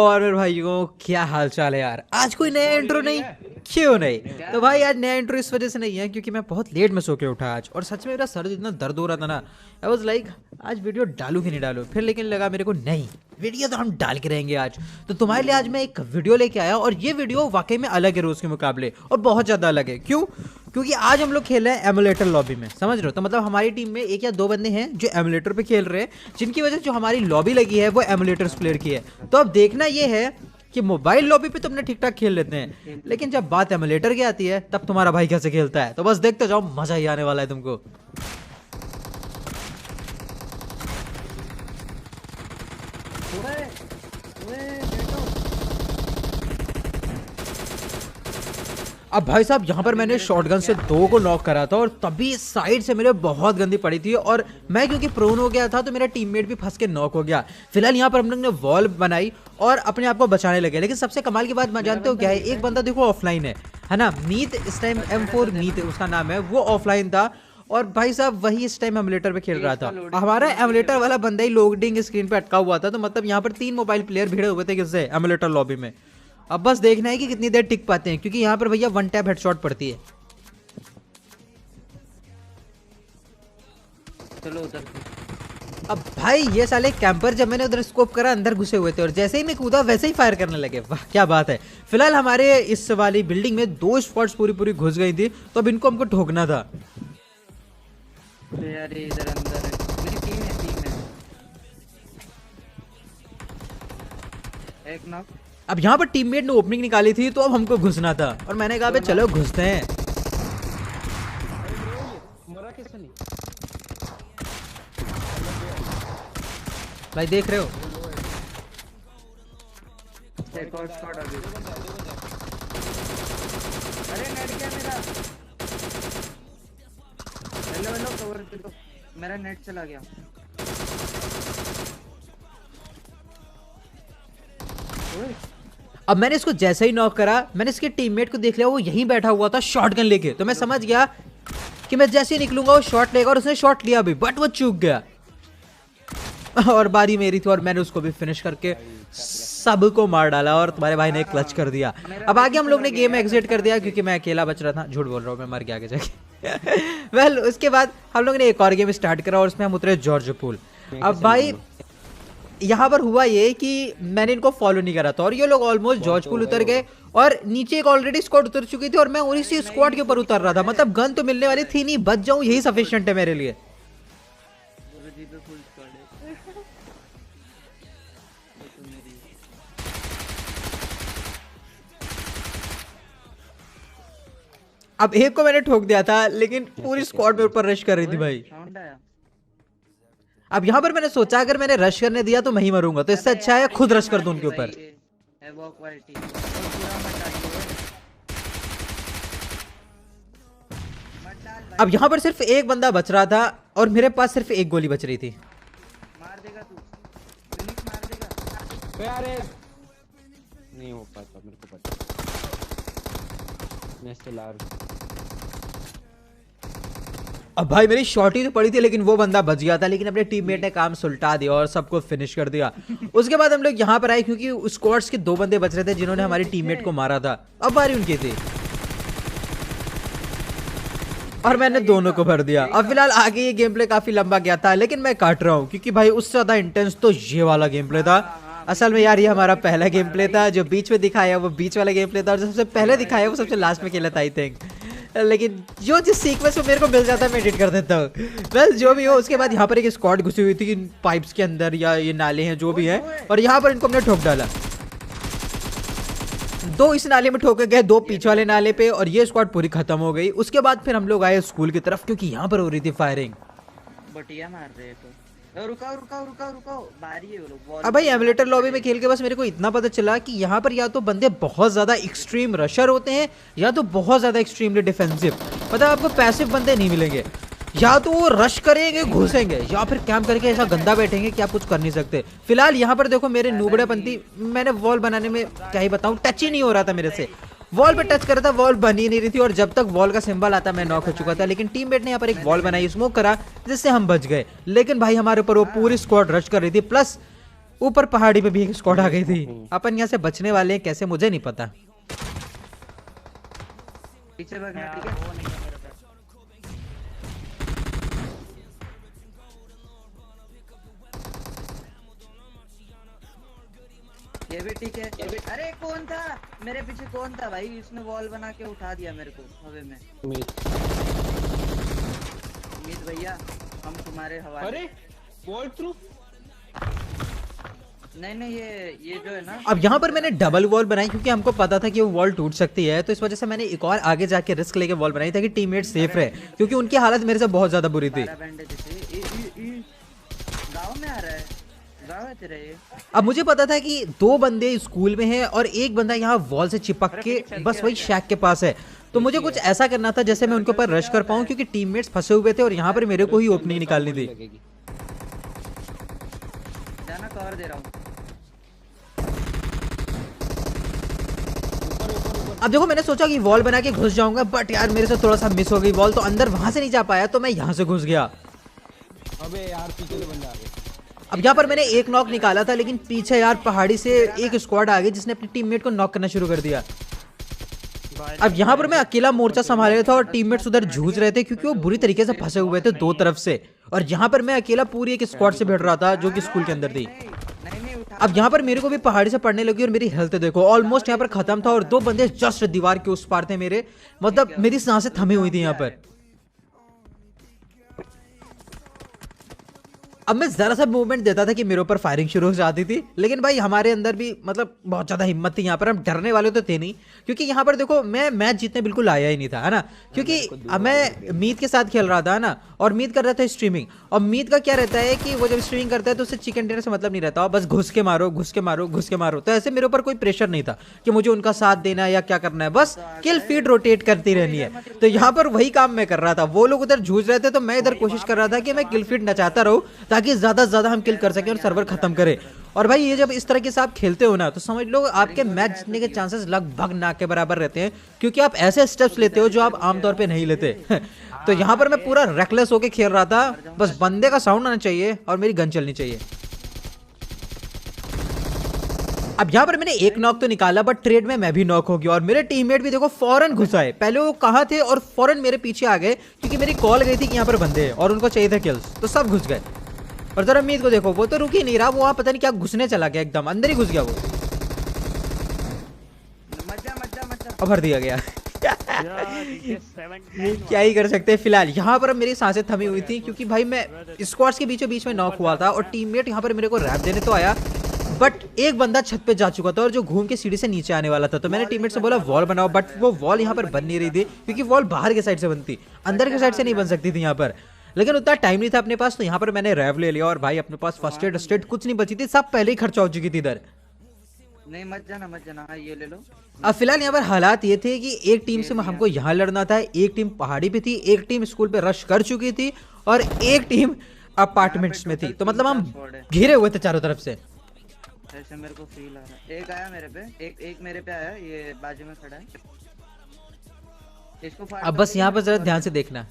और मेरे भाइयों क्या हाल चाल है यार। आज कोई नया इंट्रो नहीं, क्यों नहीं? तो भाई आज नया इंट्रो इस वजह से नहीं है क्योंकि मैं बहुत लेट में सो के उठा आज, और सच में मेरा सर इतना दर्द हो रहा था ना, आई वाज लाइक आज वीडियो डालूं कि नहीं डालूं। फिर लेकिन लगा मेरे को नहीं, वीडियो तो हम डाल के रहेंगे आज। तो तुम्हारे लिए आज मैं एक वीडियो लेके आया, और ये वीडियो वाकई में अलग है रोज के मुकाबले, और बहुत ज़्यादा अलग है। क्यों? क्योंकि आज हम लोग खेल रहे हैं एमुलेटर लॉबी में, समझ रहे हो? तो मतलब हमारी टीम में एक या दो बंदे हैं जो एमुलेटर पे खेल रहे हैं, जिनकी वजह से जो हमारी लॉबी लगी है वो एमुलेटर्स प्लेयर की है। तो अब देखना ये है कि मोबाइल लॉबी पे तो अपने ठीक ठाक खेल लेते हैं, लेकिन जब बात एमुलेटर की आती है तब तुम्हारा भाई कैसे खेलता है। तो बस देखते जाओ, मजा ही आने वाला है तुमको। अब भाई साहब यहाँ पर मैंने शॉटगन से दो को नॉक करा था, और तभी साइड से मेरे बहुत गंदी पड़ी थी, और मैं क्योंकि प्रोन हो गया था तो मेरा टीममेट भी फंस के नॉक हो गया। फिलहाल यहाँ पर हम लोग ने वॉल बनाई और अपने आप को बचाने लगे। लेकिन सबसे कमाल की बात मैं जानते हो क्या है, एक बंदा देखो ऑफलाइन है ना, मीत इस टाइम M4 मीत उसका नाम है, वो ऑफलाइन था। और भाई साहब वही इस टाइम एमुलेटर पे खेल रहा था। हमारा एमुलेटर वाला बंदा ही लोडिंग स्क्रीन पे अटका हुआ था। तो मतलब यहाँ पर 3 मोबाइल प्लेयर भिड़े हुए थे किससे, एमुलेटर लॉबी में। अब बस देखना है कि कितनी देर टिक पाते हैं, क्योंकि यहाँ पर भैया 1 टैप हेडशॉट पड़ती है। चलो उधर। अब भाई ये साले कैंपर जब मैंने उधर स्कोप करा अंदर घुसे हुए थे, और जैसे ही मैं कूदा वैसे ही फायर करने लगे। वाह क्या बात है। फिलहाल हमारे इस वाली बिल्डिंग में 2 स्पॉट्स पूरी घुस गई थी, तो अब इनको हमको ठोकना था। यार इधर अंदर है, मेरी टीम है। एक नॉक। अब यहाँ पर टीममेट ने ओपनिंग निकाली थी, तो अब हमको घुसना था, और मैंने कहा भाई चलो घुसते हैं। भाई देख रहे हो एक और स्क्वाड अभी। अरे नेट गया मेरा। हेलो कवर कर दो, मेरा नेट चला गया। अब मैंने इसको जैसे ही नॉक करा, मैंने इसके टीममेट को देख लिया, वो यहीं बैठा हुआ था शॉटगन लेके। तो मैं समझ गया कि मैं जैसे ही निकलूंगा वो शॉट लेगा, और उसने शॉट लिया भी, बट वो चूक गया। और बारी मेरी थी, और मैंने उसको भी फिनिश करके सबको मार डाला, और तुम्हारे भाई ने क्लच कर दिया। अब आगे हम लोग ने गेम एग्जिट कर दिया क्योंकि मैं अकेला बच रहा था। झूठ बोल रहा हूँ, मैं मर गया आगे जाके। वेल उसके बाद हम लोग ने एक और गेम स्टार्ट करा, और उसमें हम उतरे जॉर्ज पूल। अब भाई यहाँ पर हुआ ये कि मैंने इनको फॉलो नहीं करा था, और ये लोग ऑलमोस्ट जॉर्ज पूल उतर गए, और नीचे एक ऑलरेडी स्क्वाड उतर चुकी थी, और मैं उन्हीं से स्क्वाड के ऊपर उतर रहा था। मतलब गन तो मिलने वाली थी नहीं, बच जाऊं यही सफिशिएंट है मेरे लिए। अब एक को मैंने ठोक दिया था, लेकिन पूरी स्क्वाड मेरे ऊपर रश कर रही थी भाई। अब यहाँ पर मैंने सोचा अगर मैंने रश करने दिया तो मैं ही मरूंगा, तो इससे अच्छा है खुद रश कर दूं उनके ऊपर। अब यहाँ पर सिर्फ एक बंदा बच रहा था, और मेरे पास सिर्फ एक गोली बच रही थी। मार देगा तू, फिनिश मार देगा। अरे नहीं हो पाता मेरे को पता। मैं चला रहा। अब भाई मेरी शॉट ही तो पड़ी थी, लेकिन वो बंदा बच गया था, लेकिन अपने टीममेट ने काम सुलटा दिया और सबको फिनिश कर दिया। उसके बाद हम लोग यहाँ पर आए क्योंकि स्क्वाड्स के 2 बंदे बच रहे थे जिन्होंने हमारी टीममेट को मारा था। अब बारी उनकी थी, और मैंने दोनों को भर दिया। अब फिलहाल आगे ये गेम प्ले काफी लंबा गया था, लेकिन मैं काट रहा हूँ क्योंकि भाई उससे ज्यादा इंटेंस तो ये वाला गेम प्ले था। असल में यार ये हमारा पहला गेम प्ले था, जो बीच में दिखाया वो बीच वाला गेम प्ले था, और जो सबसे पहले दिखाया वो सबसे लास्ट में खेला था आई थिंक। लेकिन जो जिस सीक्वेंस में मेरे को मिल जाता है मैं एडिट कर देता हूँ। बस जो भी हो, उसके बाद यहाँ पर एक स्क्वाड घुसी हुई थी पाइप्स के अंदर, या ये नाले हैं जो भी हैं, और यहाँ पर इनको हमने ठोक डाला। 2 इस नाले में ठोके गए, 2 पीछे वाले नाले पे, और ये स्क्वाड पूरी खत्म हो गई। उसके बाद फिर हम लोग आए स्कूल की तरफ, क्योंकि यहाँ पर हो रही थी फायरिंग। बटिया मार रहे तो रुकाओ, बारी है वो लोग। अब भाई एमुलेटर लॉबी में खेल के बस मेरे को इतना पता चला कि यहाँ पर या तो बंदे बहुत ज्यादा एक्सट्रीम रशर होते हैं, या तो बहुत ज्यादा एक्सट्रीमली डिफेंसिव। मतलब आपको पैसिव बंदे नहीं मिलेंगे, या तो वो रश करेंगे घुसेंगे, या फिर कैंप करके ऐसा गंदा बैठेंगे कि आप कुछ कर नहीं सकते। फिलहाल यहाँ पर देखो मेरे नूबड़ेपंती, मैंने वॉल बनाने में क्या ही बताऊँ, टच ही नहीं हो रहा था मेरे से। वॉल पे टच करा था, वॉल बन ही नहीं रही थी, और जब तक वॉल का सिंबल आता मैं नॉक हो चुका था। लेकिन टीममेट ने यहाँ पर एक वॉल बनाई, स्मोक करा, जिससे हम बच गए। लेकिन भाई हमारे ऊपर वो पूरी स्क्वाड रश कर रही थी, प्लस ऊपर पहाड़ी पे भी एक स्क्वाड आ गई थी। अपन यहाँ से बचने वाले हैं कैसे मुझे नहीं पता। पीछे भागना, यार, ठीक है? वो नहीं है मेरे पास। ये भी ठीक है। अरे कौन था मेरे पीछे, कौन था भाई? उसने वॉल बना के उठा दिया मेरे को हवा में। उम्मीद भैया हम तुम्हारे हवाले। अरे वॉल थ्रू। नहीं ये जो है ना। अब यहाँ पर मैंने डबल वॉल बनाई क्योंकि हमको पता था कि वो वॉल टूट सकती है, तो इस वजह से मैंने एक और आगे जाके रिस्क लेके वॉल बनाई ताकि टीममेट सेफ रहे, क्योंकि उनकी हालत मेरे से बहुत ज्यादा बुरी थी। 12 बैंडेज थे। गाँव में आ रहा है, गाँव है तेरा ये। अब मुझे पता था कि 2 बंदे स्कूल में हैं और एक बंदा यहाँ वॉल से चिपक के बस वही शैक के पास है। तो मुझे कुछ ऐसा करना था जैसे मैं उनके ऊपर रश कर पाऊँ, क्योंकि टीममेट्स फंसे हुए थे और यहाँ पर मेरे को ही ओपनिंग निकालनी थी। जाना, कवर दे रहा हूँ। अब देखो मैंने सोचा कि वॉल बना के घुस जाऊंगा, बट यार मेरे से थोड़ा सा मिस हो गई वॉल, तो अंदर वहां से नहीं जा पाया, तो मैं यहाँ से घुस गया। अबे यार पीछे से बंदा आ गया। अब यहाँ पर मैंने एक नॉक निकाला था, लेकिन पीछे यार पहाड़ी से एक स्क्वाड आ गई जिसने अपनी टीममेट को नॉक करना शुरू कर दिया। अब यहाँ पर मैं अकेला मोर्चा संभाल रहा था और टीममेट्स उधर जूझ रहे थे क्योंकि वो बुरी तरीके से फंसे हुए थे 2 तरफ से, और यहाँ पर मैं अकेला पूरी एक स्क्वाड से भिड़ रहा था जो कि स्कूल के अंदर थी। नहीं उठा। अब यहाँ पर मेरे को भी पहाड़ी से पड़ने लगी और मेरी हेल्थ देखो ऑलमोस्ट यहाँ पर खत्म था और 2 बंदे जस्ट दीवार के उस पार थे मेरे, मतलब मेरी सांसें थमी हुई थी यहाँ पर। अब मैं जरा सा मूवमेंट देता था कि मेरे ऊपर फायरिंग शुरू हो जाती थी, लेकिन भाई हमारे अंदर भी मतलब बहुत ज्यादा हिम्मत थी यहाँ पर, हम डरने वाले तो थे नहीं, क्योंकि यहाँ पर देखो मैं मैच जीतने बिल्कुल आया ही नहीं था, है ना, क्योंकि अब मैं मीत के साथ खेल रहा था ना, और मीत कर रहा था स्ट्रीमिंग। और मीत का क्या रहता है कि वो जब स्ट्रीमिंग करता है तो उससे चिकन डिनर से मतलब नहीं रहता, बस घुस के मारो घुस के मारो घुस के मारो। तो ऐसे मेरे ऊपर कोई प्रेशर नहीं था कि मुझे उनका साथ देना है या क्या करना है, बस किल फीड रोटेट करती रहनी है। तो यहाँ पर वही काम मैं कर रहा था, वो लोग उधर जूझ रहे थे तो मैं इधर कोशिश कर रहा था कि मैं किल फीड नचाता रहूं ताकि ज्यादा से ज्यादा हम किल कर सकें और सर्वर खत्म करें। और भाई ये जब इस तरीके से आप खेलते हो ना, तो समझ लो आपके मैच जीतने के चांसेस लगभग ना के बराबर रहते हैं, क्योंकि आप ऐसे स्टेप्स लेते हो जो आप आमतौर पे नहीं लेते। तो यहाँ पर मैं पूरा रेकलेस होके खेल रहा था, बस बंदे का साउंड आना चाहिए और मेरी गन चलनी चाहिए। अब यहाँ पर मैंने एक नॉक तो निकाला, बट ट्रेड में मैं भी नॉक हो गया और मेरे टीममेट भी देखो फौरन घुस आए। पहले वो कहाँ थे और फौरन मेरे पीछे आ गए, क्योंकि मेरी कॉल गई थी कि यहाँ पर बंदे हैं और उनको चाहिए था किल्स, तो सब घुस गए। और जरा मीत को देखो, वो तो रुक ही नहीं रहा, वो वहाँ पता नहीं क्या घुसने चला गया, एकदम अंदर ही घुस गया वो, और भर दिया गया। क्या ही कर सकते हैं फिलहाल। यहाँ पर अब मेरी सांसें थमी हुई थी क्योंकि भाई मैं स्क्वाड्स के बीचों बीच में नॉक हुआ था और टीममेट यहाँ पर मेरे को रैप देने तो आया, बट एक बंदा छत पे जा चुका था और जो घूम के सीढ़ी से नीचे आने वाला था। तो मैंने टीममेट से बोला वॉल बनाओ, बट वो वॉल यहाँ पर बन नहीं रही थी क्योंकि वॉल बाहर के साइड से बनती, अंदर के साइड से नहीं बन सकती थी यहाँ पर। लेकिन उतना टाइम नहीं था अपने पास, तो यहाँ पर मैंने रैव ले लिया और भाई अपने पास फर्स्ट एड स्टेट कुछ नहीं बची थी, सब पहले ही खर्चा हो चुकी थी इधर। नहीं मत जाना, हाँ ये ले लो। अब फिलहाल यहाँ पर हालात ये थे कि एक टीम से हमको यहाँ लड़ना था, एक टीम पहाड़ी पे थी, एक टीम स्कूल पे रश कर चुकी थी और एक टीम अपार्टमेंट्स में थी। तो मतलब हम घिरे हुए थे चारों तरफ से। ऐसे मेरे को फील आ रहा है। एक आया मेरे पे, एक मेरे पे आया, ये बाजू में खड़ा है, इसको फाड़। अब बस यहाँ पर जरा ध्यान से देखना,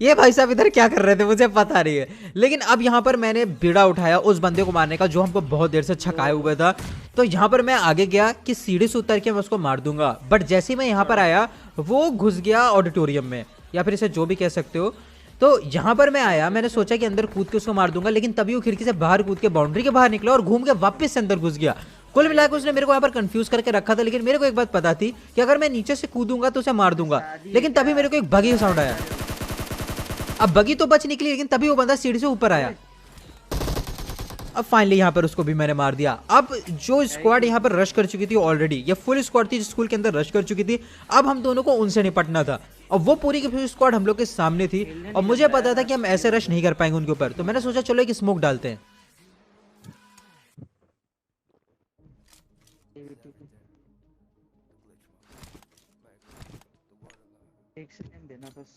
ये भाई साहब इधर क्या कर रहे थे मुझे पता नहीं है, लेकिन अब यहाँ पर मैंने बीड़ा उठाया उस बंदे को मारने का जो हमको बहुत देर से छकाए हुए था। तो यहाँ पर मैं आगे गया कि सीढ़ी से उतर के मैं उसको मार दूंगा, बट जैसे ही मैं यहाँ पर आया वो घुस गया ऑडिटोरियम में, या फिर इसे जो भी कह सकते हो। तो यहाँ पर मैं आया, मैंने सोचा कि अंदर कूद के उसको मार दूंगा, लेकिन तभी वो खिड़की से बाहर कूद के बाउंड्री के बाहर निकला और घूम के वापस से अंदर घुस गया। कुल मिलाकर उसने मेरे को यहाँ पर कंफ्यूज करके रखा था, लेकिन मेरे को एक बात पता थी कि अगर मैं नीचे से कूदूंगा तो उसे मार दूंगा। लेकिन तभी मेरे को एक बगी का साउंड आया, अब बगी तो बच निकली, लेकिन तभी वो बंदा सीढ़ी से ऊपर आया। अब फाइनली यहाँ पर उसको भी मैंने मार दिया। अब जो स्क्वाड यहाँ पर रश कर चुकी थी ऑलरेडी, ये फुल स्क्वाड थी जो स्कूल के अंदर रश कर चुकी थी, अब हम दोनों को उनसे निपटना था। और वो पूरी की पूरी स्क्वाड हम लोग के सामने थी और मुझे पता था कि हम ऐसे रश नहीं कर पाएंगे उनके ऊपर। तो मैंने सोचा चलो एक स्मोक डालते हैं। एक सेकंड देना बस।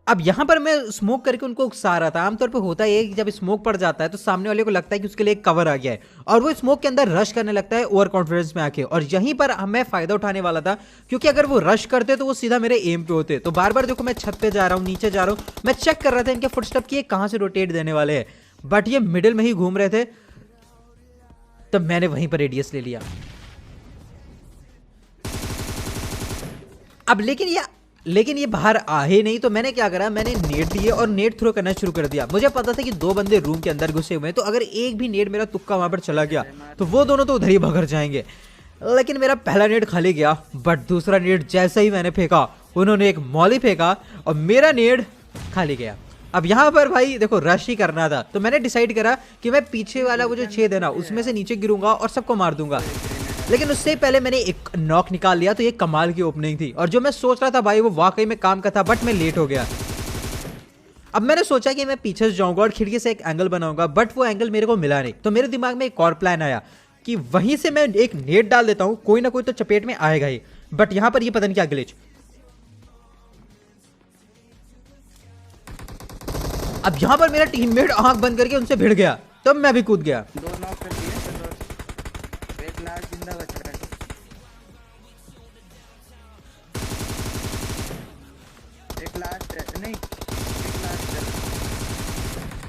अब यहाँ पर मैं स्मोक करके उनको उकसा रहा था। आमतौर पे होता है कि जब स्मोक पड़ जाता है तो सामने वाले को लगता है कि उसके लिए एक कवर आ गया है और वो स्मोक के अंदर रश करने लगता है ओवर कॉन्फिडेंस में आके। और यहीं पर मैं फायदा उठाने वाला था, क्योंकि अगर वो रश करते तो वो सीधा मेरे एम पे होते। तो बार बार देखो मैं छत पे जा रहा हूँ, नीचे जा रहा हूँ, मैं चेक कर रहा था इनके फुटस्टेप की कहाँ से रोटेट देने वाले हैं। बट ये मिडिल में ही घूम रहे थे, तब मैंने वहीं पर रेडियस ले लिया। अब लेकिन ये बाहर आ ही नहीं, तो मैंने क्या करा, मैंने नेट लिए और नेट थ्रो करना शुरू कर दिया। मुझे पता था कि 2 बंदे रूम के अंदर घुसे हुए हैं, तो अगर एक भी नेट मेरा तुक्का वहां पर चला गया तो वो दोनों तो उधर ही भगर जाएंगे। लेकिन मेरा पहला नेट खाली गया, बट दूसरा नेट जैसे ही मैंने फेंका, उन्होंने एक मॉली फेंका और मेरा नेट खाली गया। अब यहाँ पर भाई देखो रश ही करना था, तो मैंने डिसाइड करा कि मैं पीछे वाला वो जो छेद है ना, उसमें से नीचे गिरूंगा और सबको मार दूंगा। लेकिन उससे पहले मैंने एक नॉक निकाल लिया, तो ये कमाल की ओपनिंग थी और जो मैं सोच रहा था भाई वो वाकई में काम का था, बट मैं लेट हो गया। अब मैंने सोचा कि मैं पीछे से जाऊंगा और खिड़की से एक एंगल बनाऊंगा, बट वो एंगल मेरे को मिला नहीं। तो मेरे दिमाग में एक और प्लान आया कि वहीं से मैं एक नेट डाल देता हूं, कोई ना कोई तो चपेट में आएगा ही। बट यहां पर ये पता नहीं क्या ग्लिच। अब यहां पर मेरा टीममेट आंख बंद करके उनसे भिड़ गया, तब मैं भी कूद गया। 2 नॉक कर दिए, चलो एक लास्ट जिंदा बच रहा है। एक लास्ट नहीं, एक लास्ट है।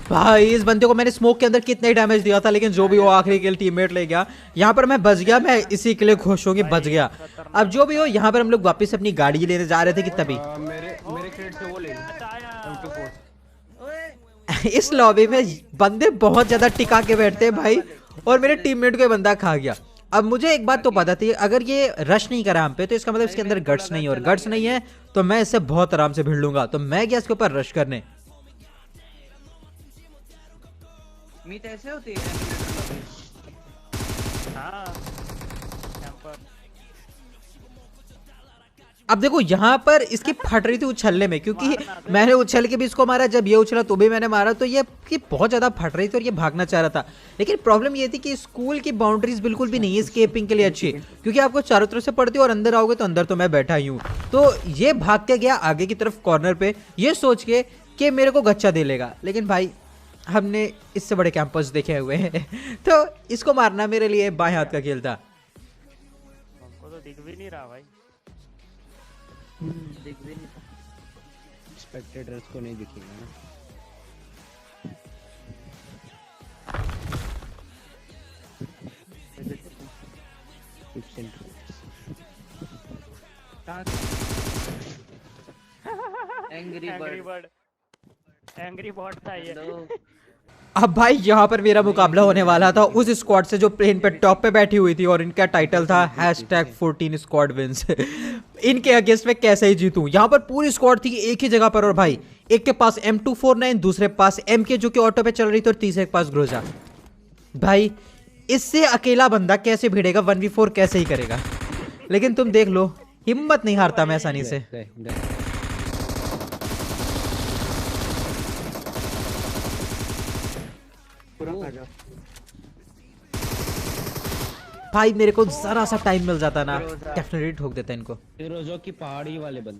भाई इस बंदे को मैंने स्मोक के अंदर कितना ही डैमेज दिया था, लेकिन जो भी वो आखिरी किल टीममेट ले गया। यहाँ पर मैं बच गया, मैं इसी के लिए खुश हूँ कि बच गया। अब जो भी हो, यहाँ पर हम लोग वापस अपनी गाड़ी लेने जा रहे थे कि तभी मेरे क्रेट से वो ले लो M24। ओए इस लॉबी में बंदे बहुत ज्यादा टिका के बैठते हैं भाई, और मेरे टीममेट को ये बंदा खा गया। अब मुझे एक बात तो पता थी, अगर ये रश नहीं करा हम पे, तो इसका मतलब इसके अंदर गट्स नहीं है, और गट्स नहीं है तो मैं इससे बहुत आराम से भिड़ लूंगा। तो मैं गया इसके ऊपर रश करने। मीट ऐसे होती है एमुलेटर लॉबी। हाँ कैंपर। अब देखो यहाँ पर इसकी फट रही थी उछलने में, क्योंकि मैंने उछल के भी इसको मारा, जब ये उछला तो भी मैंने मारा, तो ये कि बहुत ज्यादा फट रही थी और ये भागना चाह रहा था। लेकिन प्रॉब्लम ये थी कि स्कूल की बाउंड्रीज बिल्कुल भी नहीं है स्केपिंग के लिए अच्छी, क्योंकि आपको चारों तरफ से पड़ती है और अंदर आओगे तो अंदर तो मैं बैठा ही हूँ। तो ये भाग के गया आगे की तरफ कॉर्नर पे, ये सोच के कि मेरे को गच्चा दे लेगा। लेकिन भाई हमने इससे बड़े कैंपस देखे हुए हैं तो इसको मारना मेरे लिए बाएं हाथ का खेल था। हमको तो दिख भी नहीं रहा भाई। दिख भी नहीं। स्पेक्टेटर्स को नहीं दिखेगा ना। Angry angry bird. Bird, angry bot था ये। हेलो अब भाई यहाँ पर मेरा मुकाबला होने वाला था उस स्क्वाड से जो प्लेन पे टॉप पे बैठी हुई थी, और इनका टाइटल था #14 स्क्वाड विंस। इनके अगेंस्ट में कैसे ही जीतूं। यहाँ पर पूरी स्क्वाड थी एक ही जगह पर, और भाई एक के पास M249, दूसरे पास MK जो कि ऑटो पे चल रही थी, और तीसरे के पास ग्रोजा। भाई इससे अकेला बंदा कैसे भिड़ेगा, 1v4 कैसे ही करेगा। लेकिन तुम देख लो, हिम्मत नहीं हारता मैं आसानी से। भाई मेरे को जरा सा टाइम मिल जाता ना, डेफिनेटली ठोक देता इनको। फिरोजों की पहाड़ी वाले बंदे।